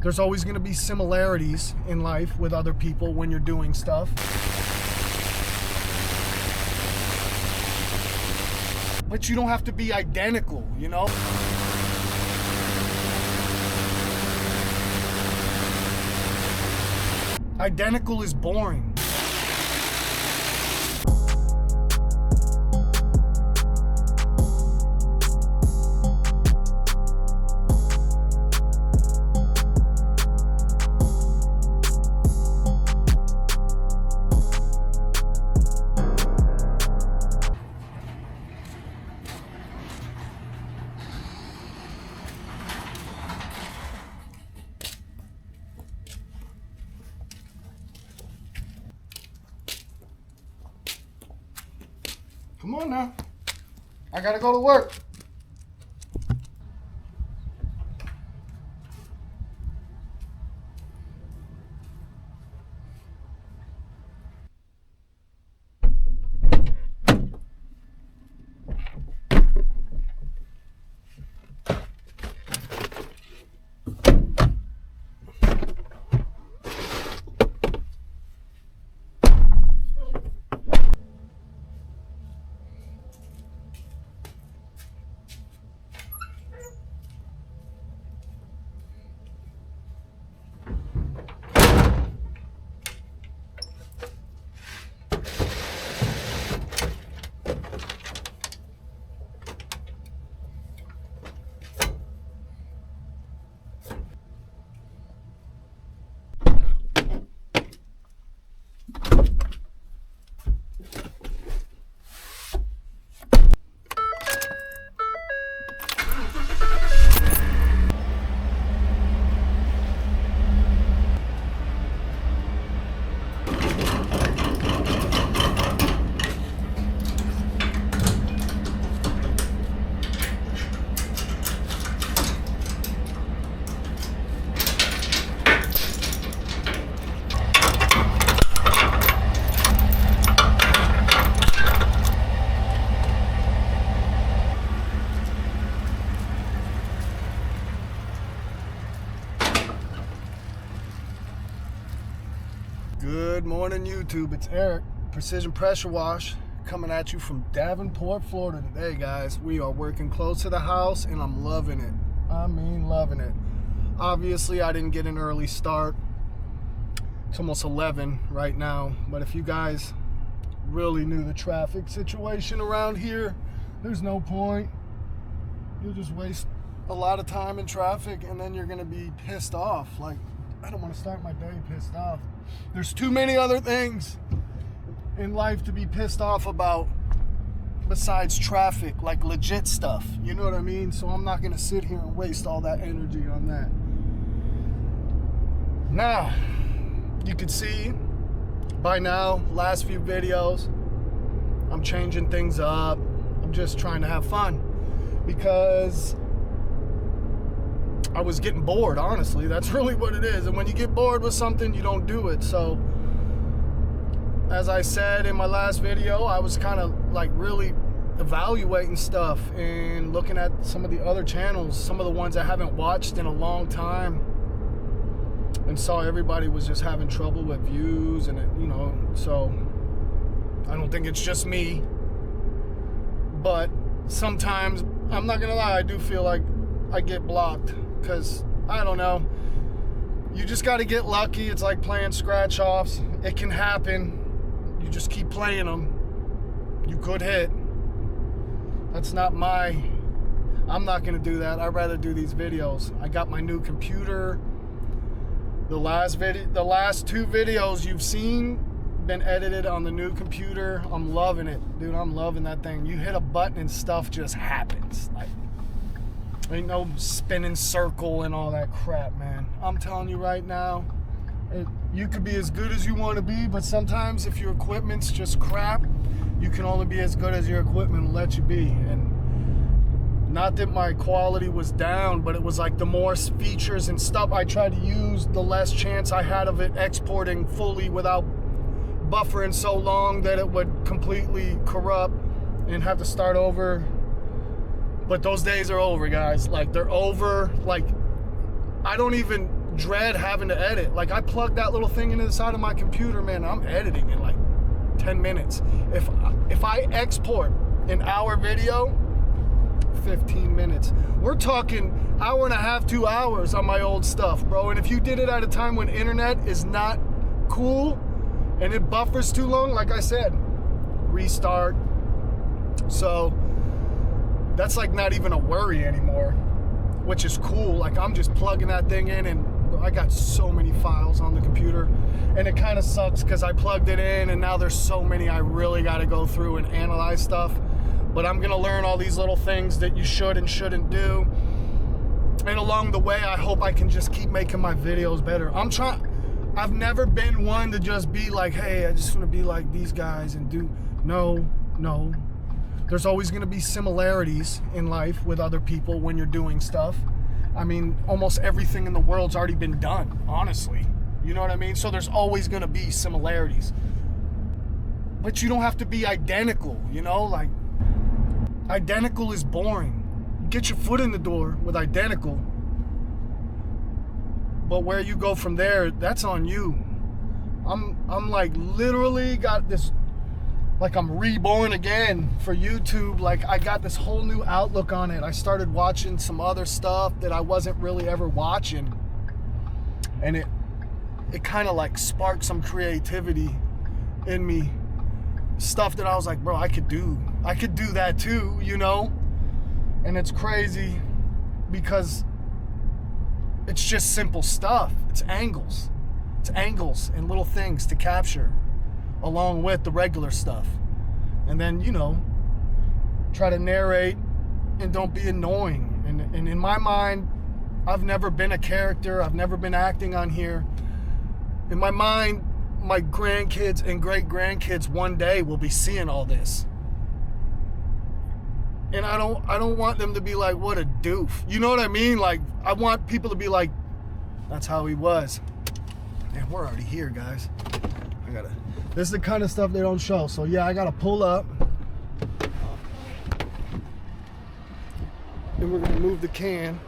There's always going to be similarities in life with other people when you're doing stuff. But you don't have to be identical, you know? Identical is boring. Come on now. I gotta go to work. Good morning, YouTube. It's Eric, Precision Pressure Wash, coming at you from Davenport, Florida today, guys. We are working close to the house, and I'm loving it. I mean, loving it. Obviously, I didn't get an early start. It's almost 11 right now, but if you guys really knew the traffic situation around here, there's no point. You'll just waste a lot of time in traffic, and then you're gonna be pissed off. Like, I don't want to start my day pissed off. There's too many other things in life to be pissed off about besides traffic, like legit stuff. You know what I mean? So I'm not going to sit here and waste all that energy on that. Now, you can see by now, last few videos, I'm changing things up. I'm just trying to have fun because I was getting bored, honestly. That's really what it is. And when you get bored with something, you don't do it. So, as I said in my last video, I was kind of like really evaluating stuff and looking at some of the other channels, some of the ones I haven't watched in a long time, and saw everybody was just having trouble with views and it, you know, so I don't think it's just me. But sometimes, I'm not gonna lie, I do feel like I get blocked. Because, I don't know, you just got to get lucky. It's like playing scratch-offs. It can happen. You just keep playing them. You could hit. That's not I'm not going to do that. I'd rather do these videos. I got my new computer. The last two videos you've seen been edited on the new computer. I'm loving it. Dude, I'm loving that thing. You hit a button and stuff just happens. Like, ain't no spinning circle and all that crap, man. I'm telling you right now, you could be as good as you want to be, but sometimes if your equipment's just crap, you can only be as good as your equipment will let you be. And not that my quality was down, but it was like the more features and stuff I tried to use, the less chance I had of it exporting fully without buffering so long that it would completely corrupt and have to start over. But those days are over, guys. Like, they're over. Like, I don't even dread having to edit. Like, I plug that little thing into the side of my computer, man, I'm editing in like 10 minutes. If I export an hour video, 15 minutes. We're talking hour and a half, 2 hours on my old stuff, bro. And if you did it at a time when internet is not cool and it buffers too long, like I said, restart. So that's like not even a worry anymore, which is cool. Like, I'm just plugging that thing in, and I got so many files on the computer, and it kind of sucks because I plugged it in and now there's so many I really got to go through and analyze stuff. But I'm gonna learn all these little things that you should and shouldn't do, and along the way I hope I can just keep making my videos better. I've never been one to just be like, hey, I just want to be like these guys and do. No. There's always going to be similarities in life with other people when you're doing stuff. I mean, almost everything in the world's already been done, honestly. You know what I mean? So there's always going to be similarities. But you don't have to be identical, you know? Like, identical is boring. Get your foot in the door with identical. But where you go from there, that's on you. I'm like literally got this, like I'm reborn again for YouTube. Like, I got this whole new outlook on it. I started watching some other stuff that I wasn't really ever watching. And it kind of like sparked some creativity in me. Stuff that I was like, bro, I could do that too, you know? And it's crazy because it's just simple stuff. It's angles and little things to capture along with the regular stuff. And then, you know, try to narrate and don't be annoying. And in my mind, I've never been a character. I've never been acting on here. In my mind, my grandkids and great-grandkids one day will be seeing all this. And I don't want them to be like, what a doof. You know what I mean? Like, I want people to be like, that's how he was. Man, we're already here, guys. This is the kind of stuff they don't show. So yeah, I gotta pull up. And we're gonna move the can.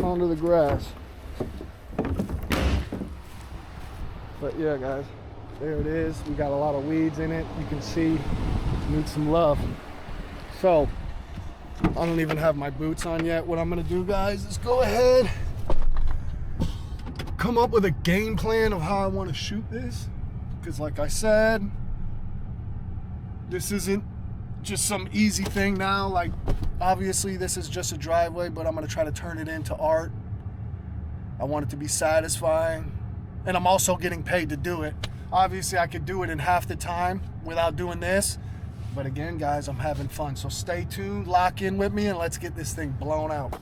Onto the grass. But yeah, guys, there it is. We got a lot of weeds in it. You can see it needs some love. So I don't even have my boots on yet. What I'm gonna do, guys, is go ahead, come up with a game plan of how I want to shoot this. Because like I said, this isn't just some easy thing now. Like, obviously this is just a driveway, but I'm gonna try to turn it into art. I want it to be satisfying. And I'm also getting paid to do it. Obviously, I could do it in half the time without doing this. But again, guys, I'm having fun. So stay tuned, lock in with me, and let's get this thing blown out.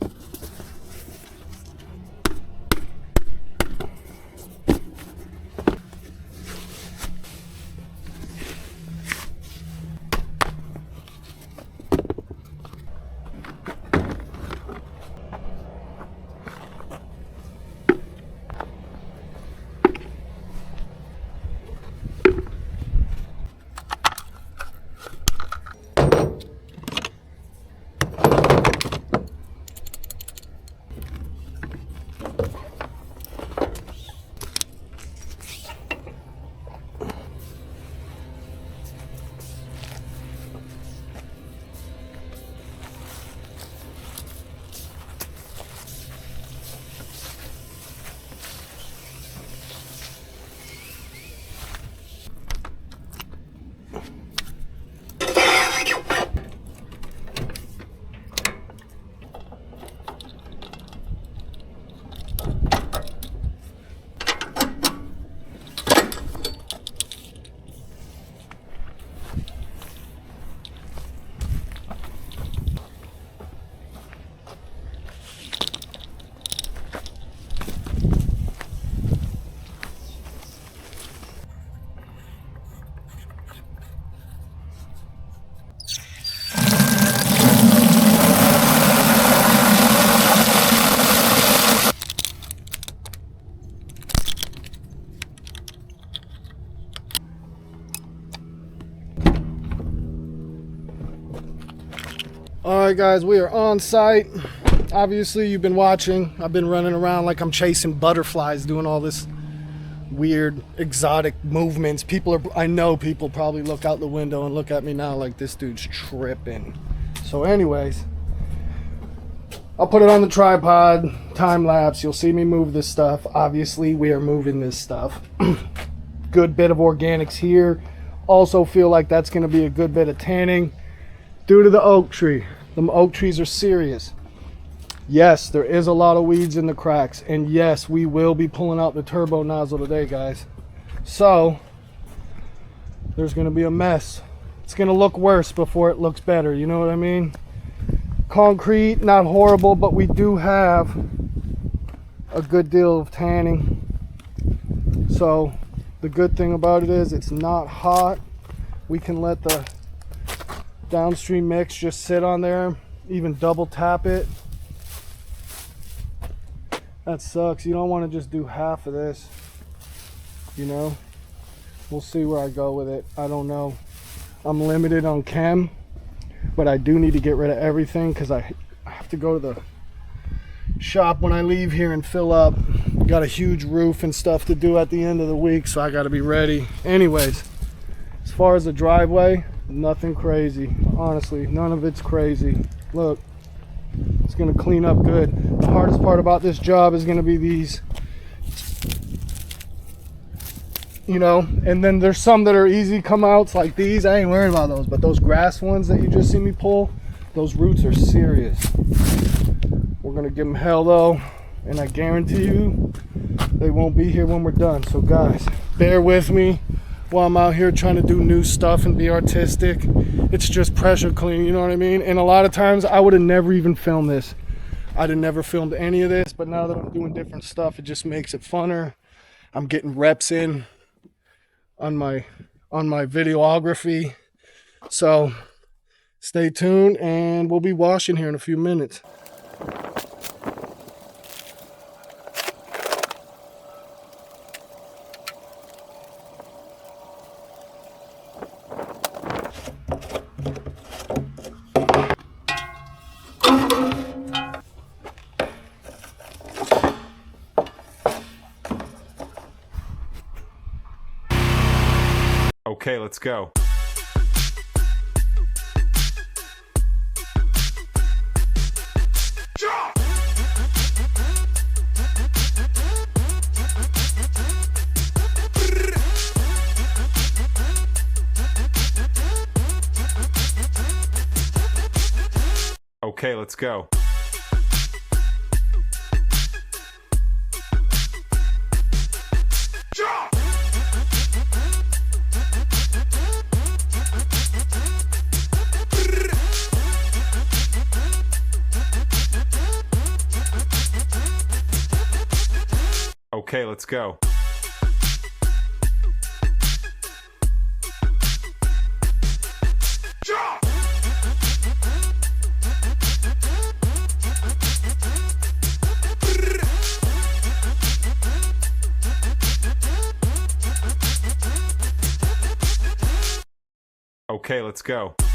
All right, guys, we are on site. Obviously, you've been watching. I've been running around like I'm chasing butterflies, doing all this weird, exotic movements. I know people probably look out the window and look at me now like this dude's tripping. So anyways, I'll put it on the tripod, time lapse. You'll see me move this stuff. Obviously, we are moving this stuff. Good bit of organics here. Also feel like that's going to be a good bit of tanning due to the oak tree. Them oak trees are serious. Yes, there is a lot of weeds in the cracks, and yes, we will be pulling out the turbo nozzle today, guys. So there's going to be a mess. It's going to look worse before it looks better, you know what I mean? Concrete, not horrible, but we do have a good deal of tanning. So the good thing about it is it's not hot. We can let the downstream mix just sit on there, even double tap it. That sucks. You don't want to just do half of this, you know. We'll see where I go with it. I don't know. I'm limited on chem, but I do need to get rid of everything because I have to go to the shop when I leave here and fill up. Got a huge roof and stuff to do at the end of the week, so I got to be ready. Anyways, as far as the driveway, nothing crazy. Honestly, none of it's crazy. Look, it's going to clean up good. The hardest part about this job is going to be these, you know, and then there's some that are easy come outs like these. I ain't worried about those, but those grass ones that you just see me pull, those roots are serious. We're going to give them hell though, and I guarantee you they won't be here when we're done. So guys, bear with me while I'm out here trying to do new stuff and be artistic. It's just pressure clean, you know what I mean? And a lot of times I would have never even filmed this. I'd have never filmed any of this, but now that I'm doing different stuff, it just makes it funner. I'm getting reps in on my videography. So stay tuned, and we'll be washing here in a few minutes. Okay, let's go. Okay, let's go. Okay, let's go. Okay, let's go.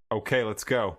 Okay, let's go.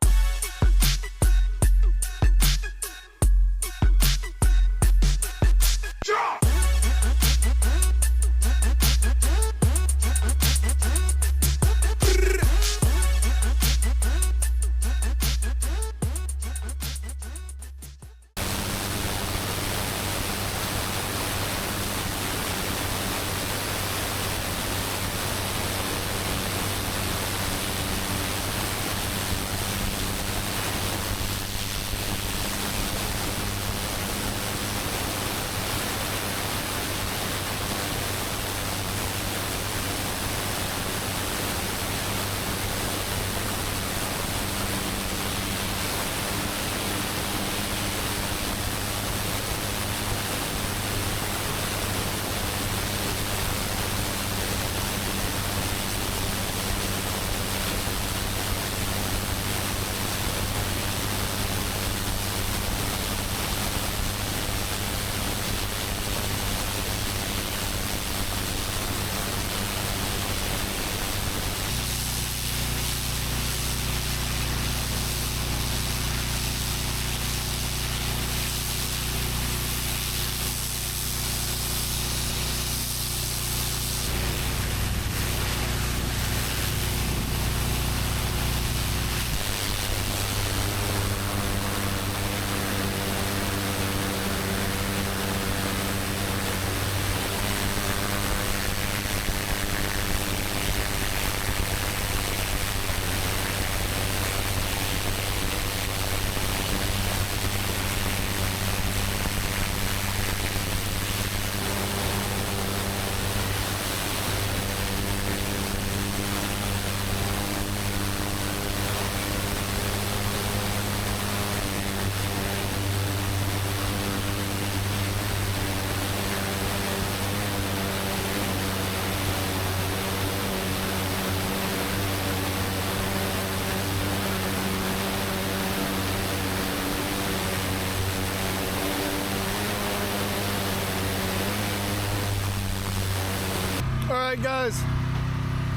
right, guys,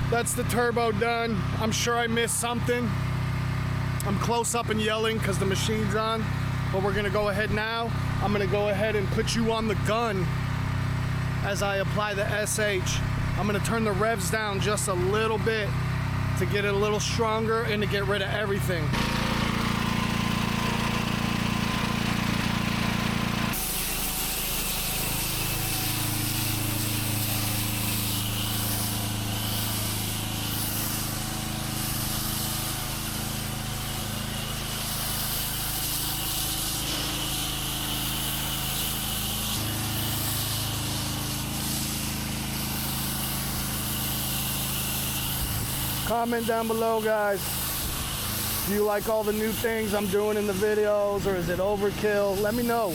that's the turbo done. I'm sure I missed something. I'm close up and yelling because the machine's on, but we're gonna go ahead now. I'm gonna go ahead and put you on the gun as I apply the SH. I'm gonna turn the revs down just a little bit to get it a little stronger and to get rid of everything. Comment down below, guys. Do you like all the new things I'm doing in the videos, or is it overkill? Let me know.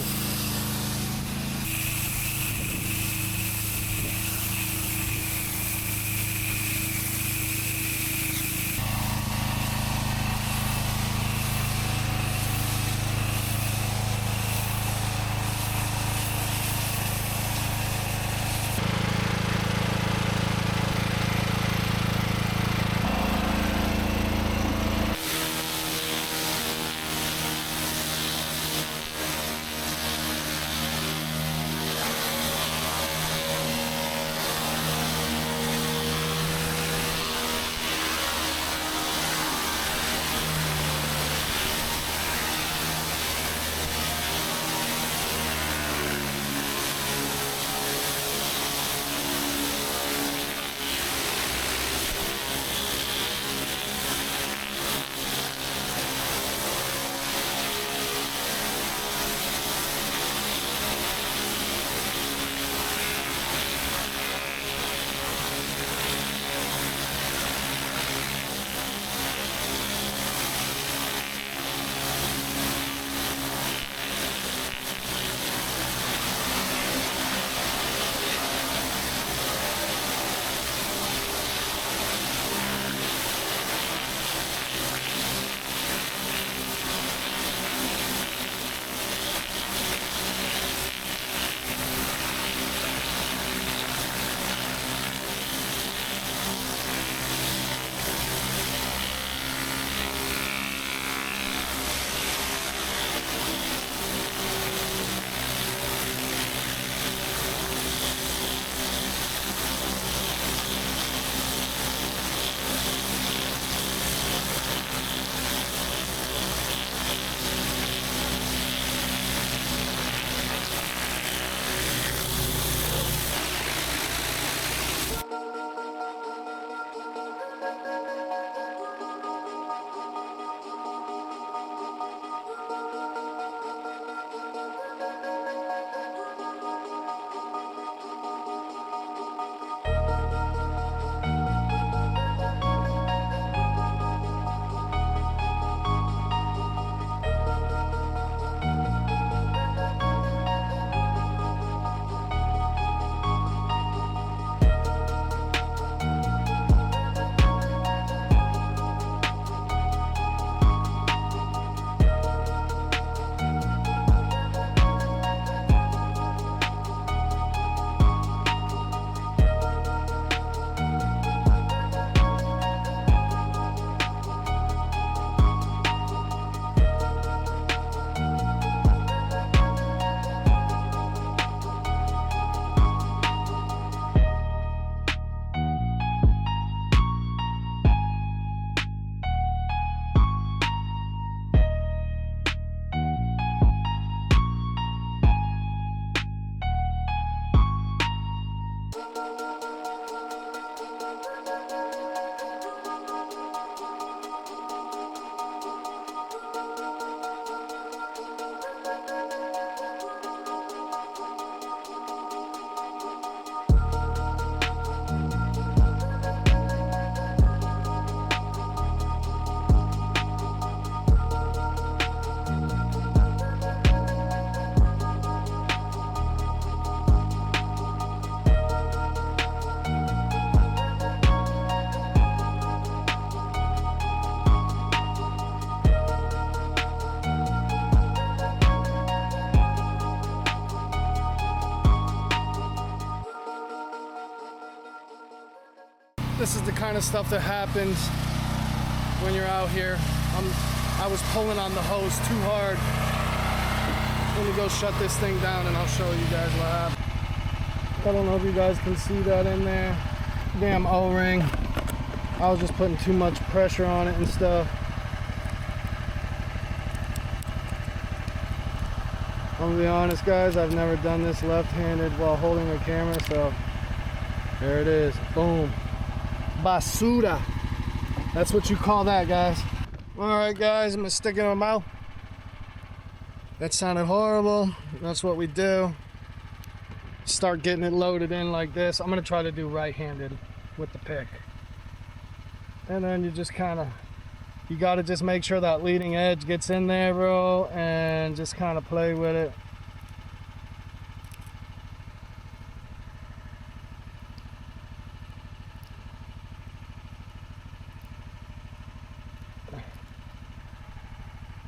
the kind of stuff that happens when you're out here. I was pulling on the hose too hard. Let me go shut this thing down and I'll show you guys what happened. I don't know if you guys can see that in there. Damn O-ring. I was just putting too much pressure on it and stuff. I'm gonna be honest, guys, I've never done this left-handed while holding a camera, so there it is. Boom. Basura. That's what you call that, guys. Alright, guys, I'm gonna stick it in my mouth. That sounded horrible. That's what we do. Start getting it loaded in like this. I'm gonna try to do right-handed with the pick. And then you just kind of, you got to just make sure that leading edge gets in there, bro, and just kind of play with it.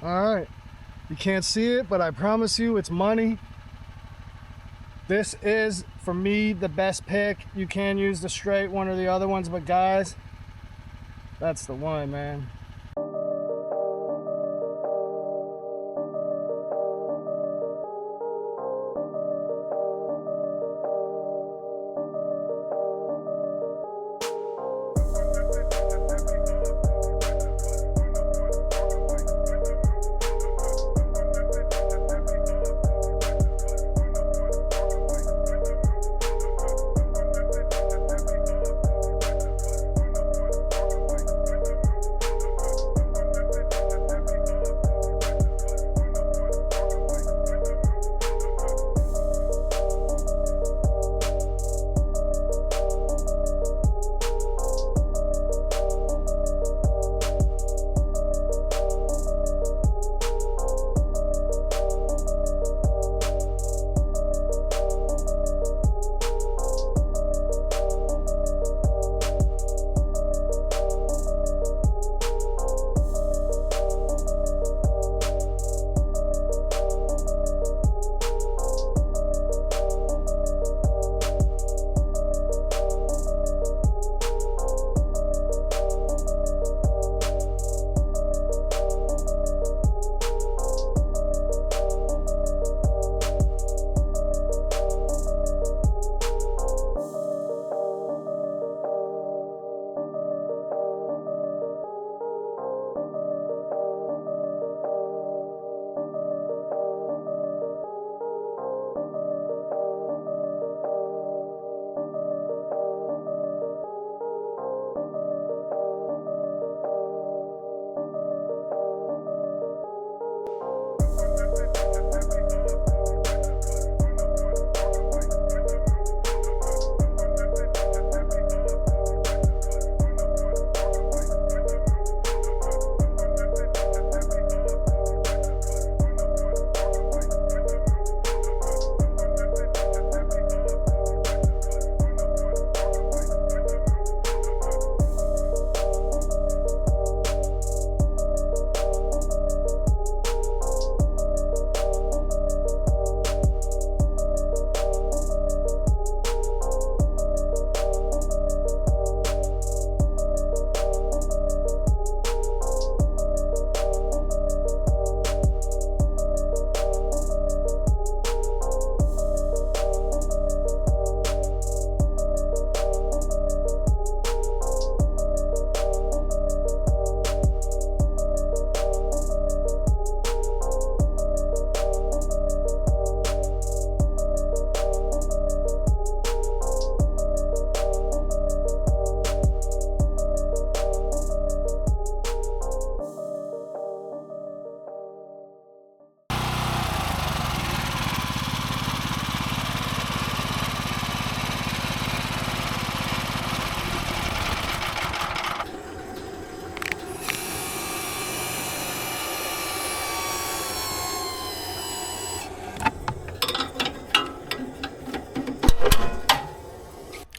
All right, you can't see it, but I promise you it's money. This is, for me, the best pick. You can use the straight one or the other ones, but guys, that's the one, man.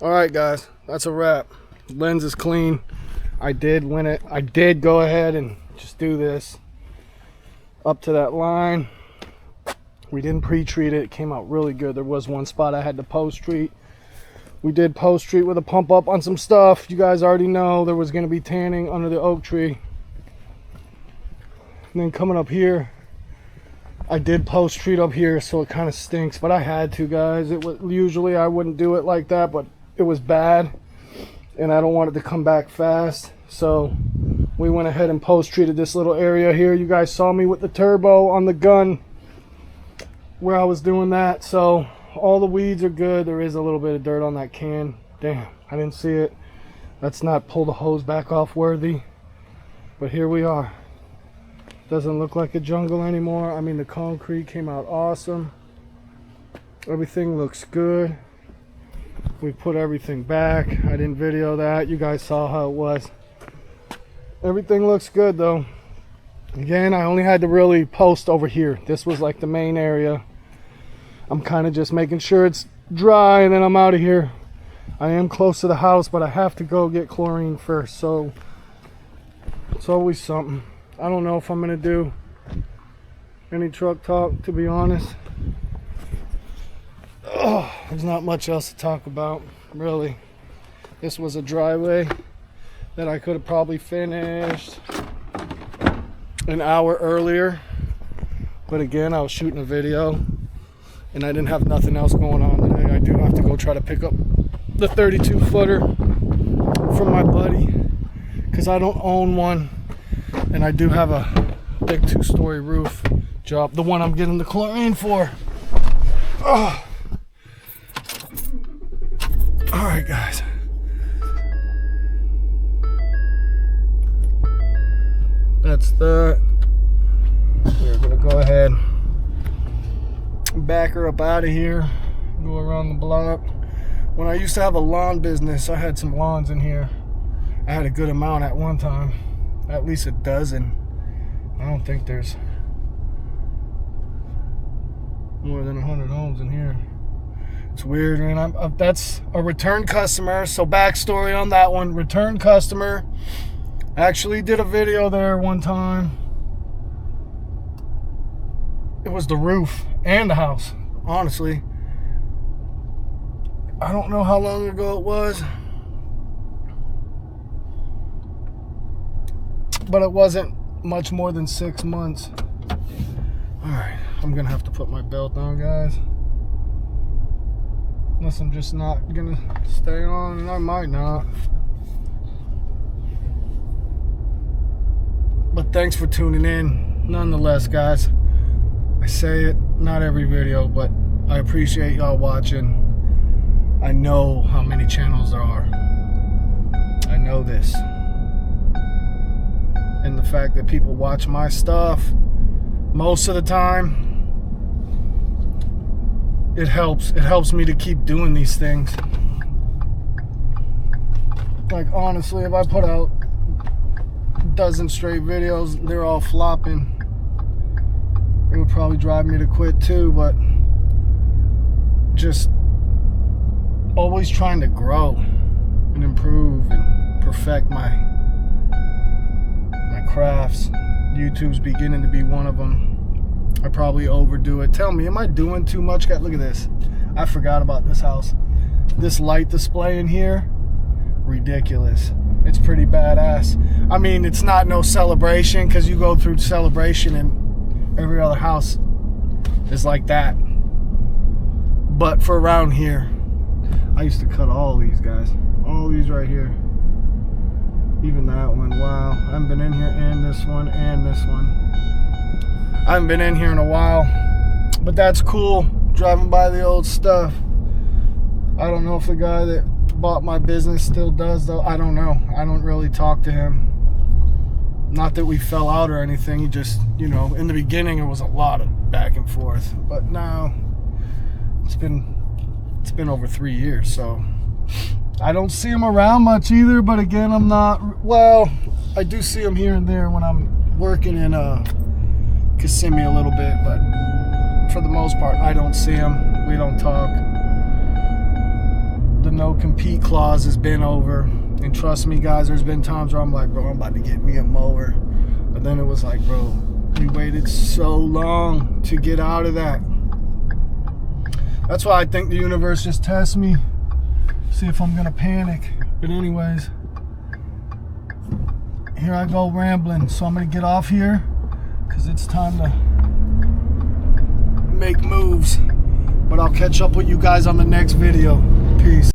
All right, guys, that's a wrap. Lens is clean. I did win it. I did go ahead and just do this up to that line. We didn't pre-treat it. It came out really good. There was one spot I had to post-treat, We did post treat with a pump up on some stuff. You guys already know there was going to be tanning under the oak tree. And then coming up here, I did post treat up here, so it kind of stinks, but I had to, guys. It was usually I wouldn't do it like that, but it was bad and I don't want it to come back fast. So we went ahead and post treated this little area here. You guys saw me with the turbo on the gun where I was doing that. So all the weeds are good. There is a little bit of dirt on that can. Damn, I didn't see it. That's not pull the hose back off worthy, but here we are. Doesn't look like a jungle anymore. I mean, the concrete came out awesome. Everything looks good. We put everything back. I didn't video that. You guys saw how it was. Everything looks good though. Again, I only had to really post over here. This was like the main area. I'm kind of just making sure it's dry and then I'm out of here. I am close to the house, but I have to go get chlorine first, so it's always something. I don't know if I'm gonna do any truck talk, to be honest. Oh, there's not much else to talk about, really. This was a driveway that I could have probably finished an hour earlier, but again, I was shooting a video and I didn't have nothing else going on today. I do have to go try to pick up the 32 footer from my buddy because I don't own one, and I do have a big 2-story roof job, the one I'm getting the chlorine for. Oh. All right, guys. That's that. We're gonna go ahead and back her up out of here, go around the block. When I used to have a lawn business, I had some lawns in here. I had a good amount at one time, at least a dozen. I don't think there's more than 100 homes in here. It's weird, man. That's a return customer, so backstory on that one. Return customer. Actually did a video there one time. It was the roof and the house, honestly. I don't know how long ago it was, but it wasn't much more than 6 months. All right, I'm gonna have to put my belt on, guys. Unless I'm just not gonna stay on, and I might not. But thanks for tuning in nonetheless, guys. I say it not every video, but I appreciate y'all watching. I know how many channels there are. I know this. And the fact that people watch my stuff most of the time, it helps me to keep doing these things. Like, honestly, if I put out a dozen straight videos, they're all flopping, it would probably drive me to quit too. But just always trying to grow and improve and perfect my crafts. YouTube's beginning to be one of them. I probably overdo it. Tell me, am I doing too much? Look at this. I forgot about this house. This light display in here, ridiculous. It's pretty badass. I mean, it's not no celebration, because you go through celebration and every other house is like that. But for around here, I used to cut all these, guys. All these right here. Even that one. Wow. I haven't been in here, and this one, and this one. I haven't been in here in a while, but that's cool. Driving by the old stuff. I don't know if the guy that bought my business still does, though. I don't know. I don't really talk to him. Not that we fell out or anything. He just, you know, in the beginning it was a lot of back and forth, but now it's been over 3 years, so I don't see him around much either. But again, I'm not, well, I do see him here and there when I'm working in Kissimmee a little bit, but for the most part, I don't see him. We don't talk. The no compete clause has been over, and trust me, guys, there's been times where I'm like, bro, I'm about to get me a mower, but then it was like, bro, we waited so long to get out of that. That's why I think the universe just tests me, See if I'm gonna panic. But anyways, here I go rambling. So I'm gonna get off here because it's time to make moves. But I'll catch up with you guys on the next video. Peace.